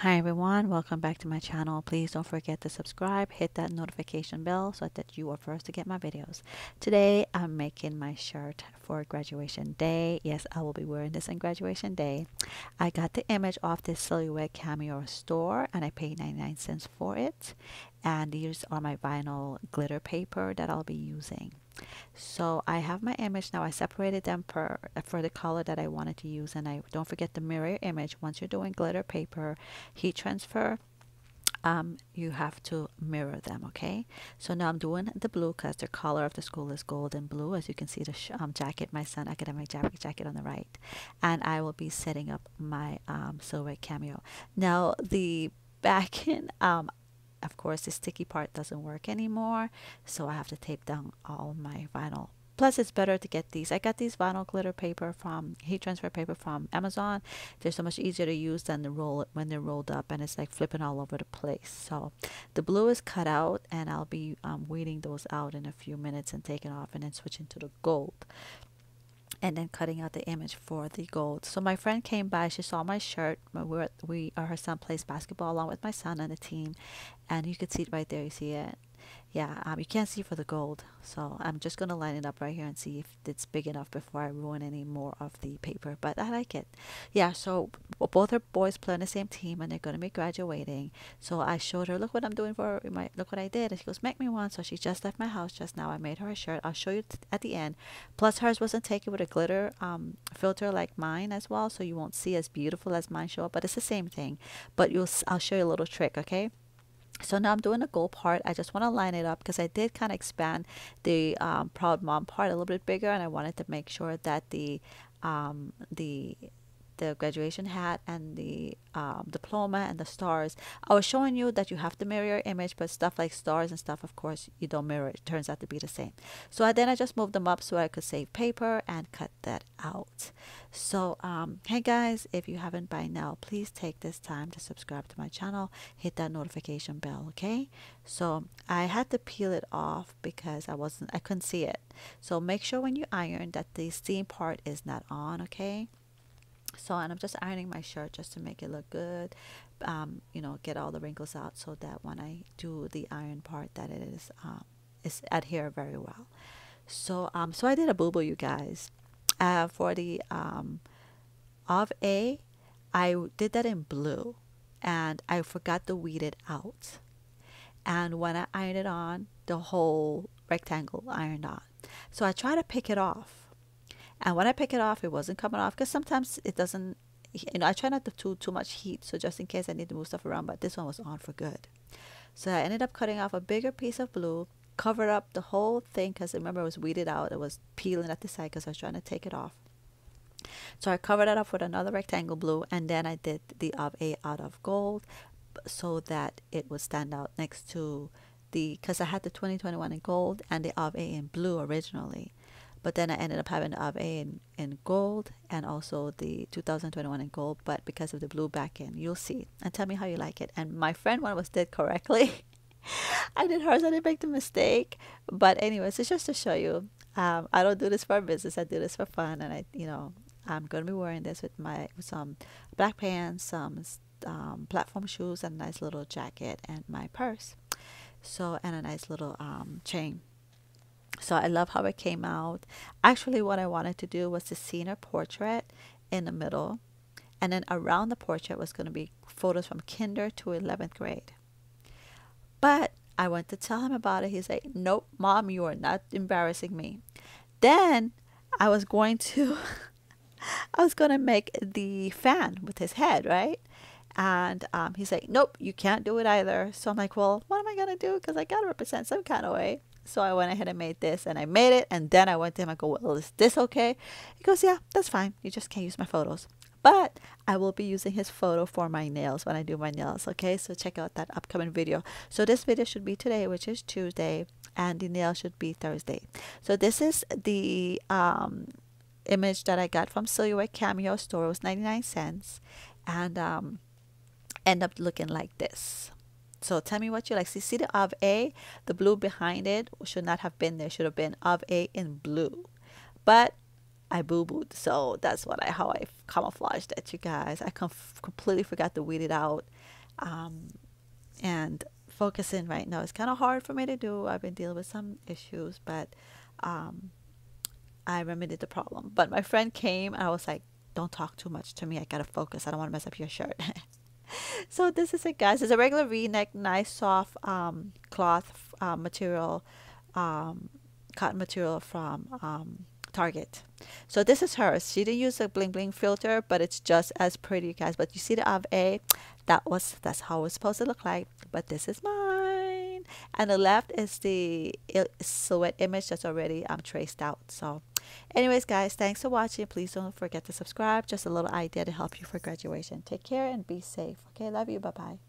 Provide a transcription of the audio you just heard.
Hi everyone, welcome back to my channel. Please don't forget to subscribe, hit that notification bell so that you are first to get my videos. Today I'm making my shirt for graduation day. Yes, I will be wearing this on graduation day. I got the image off this Silhouette Cameo store and I paid 99 cents for it. And these are my vinyl glitter paper that I'll be using. So I have my image now. I separated them for the color that I wanted to use, and I don't forget to mirror your image. Once you're doing glitter paper heat transfer, you have to mirror them. Okay, so now I'm doing the blue because the color of the school is gold and blue, as you can see the jacket, my son academic jacket on the right, and I will be setting up my Silhouette Cameo. Now the backing, of course the sticky part doesn't work anymore, so I have to tape down all my vinyl. Plus it's better to get these. I got these vinyl glitter paper from heat transfer paper from Amazon. They're so much easier to use than the roll when they're rolled up, and it's like flipping all over the place. So the blue is cut out, and I'll be weeding those out in a few minutes and taking off and then switching to the gold and then cutting out the image for the gold. So my friend came by, she saw my shirt. Her son plays basketball along with my son on the team, and you could see it right there. You see it? Yeah, you can't see for the gold, so I'm just gonna line it up right here and see if it's big enough before I ruin any more of the paper, but I like it. Yeah, so both her boys play on the same team and they're gonna be graduating. So I showed her, look what I'm doing for my, look what I did, and she goes, make me one. So she just left my house just now. I made her a shirt. I'll show you at the end. Plus hers wasn't taken with a glitter filter like mine as well, so you won't see as beautiful as mine show up, but it's the same thing. But I'll show you a little trick. Okay, so now I'm doing the gold part. I just want to line it up because I did kind of expand the proud mom part a little bit bigger, and I wanted to make sure that um, the the graduation hat and the diploma and the stars. I was showing you that you have to mirror your image, but stuff like stars and stuff, of course, you don't mirror. It turns out to be the same. So then I just moved them up so I could save paper and cut that out. So, hey guys, if you haven't by now, please take this time to subscribe to my channel, hit that notification bell, okay? So I had to peel it off because I couldn't see it. So make sure when you iron that the seam part is not on, okay? So, and I'm just ironing my shirt just to make it look good, get all the wrinkles out so that when I do the iron part that it is adhere very well. So so I did a boo-boo, you guys. For the of A, I did that in blue, and I forgot to weed it out. And when I ironed it on, the whole rectangle ironed on. So I tried to pick it off, and when I pick it off, it wasn't coming off because sometimes it doesn't. I try not to do too much heat, so just in case I need to move stuff around. But this one was on for good. So I ended up cutting off a bigger piece of blue, covered up the whole thing because remember it was weeded out. It was peeling at the side because I was trying to take it off. So I covered it up with another rectangle blue, and then I did the of A out of gold so that it would stand out next to because I had the 2021 in gold and the of A in blue originally. But then I ended up having the of A in gold and also the 2021 in gold, but because of the blue back end, you'll see. And tell me how you like it. And my friend one was did correctly. I did hers. I didn't make the mistake. But anyways, it's just to show you. I don't do this for business. I do this for fun. And I'm going to be wearing this with some black pants, some platform shoes, and a nice little jacket and my purse. So, and a nice little chain. So I love how it came out. Actually, what I wanted to do was to see her portrait in the middle, and then around the portrait was going to be photos from kinder to 11th grade. But I went to tell him about it. He's like, nope, mom, you are not embarrassing me. Then I was going to I was going to make the fan with his head, right? And he's like, nope, you can't do it either. So I'm like, well, what am I going to do? Because I got to represent some kind of way. So I went ahead and made this, and I made it. And then I went to him. I go, well, is this okay? He goes, yeah, that's fine. You just can't use my photos. But I will be using his photo for my nails when I do my nails. Okay, so check out that upcoming video. So this video should be today, which is Tuesday, and the nail should be Thursday. So this is the image that I got from Silhouette Cameo store. It was 99 cents, and end up looking like this. So tell me what you like. See the of A, the blue behind it should not have been there. Should have been of A in blue. But I boo-booed. So that's how I camouflaged it, you guys. I completely forgot to weed it out. um, and focusing right now is kind of hard for me to do. I've been dealing with some issues, but um, I remedied the problem. But my friend came and I was like, don't talk too much to me. I gotta focus. I don't want to mess up your shirt. So this is it, guys. It's a regular V-neck, nice soft cloth material, um, cotton material from Target. So this is hers. She didn't use a bling bling filter, but it's just as pretty, guys. But you see the of A, that's how it's supposed to look like. But this is mine, and the left is the silhouette image that's already traced out. So, anyways, guys, thanks for watching. Please don't forget to subscribe. Just a little idea to help you for graduation. Take care and be safe. Okay, love you. Bye bye.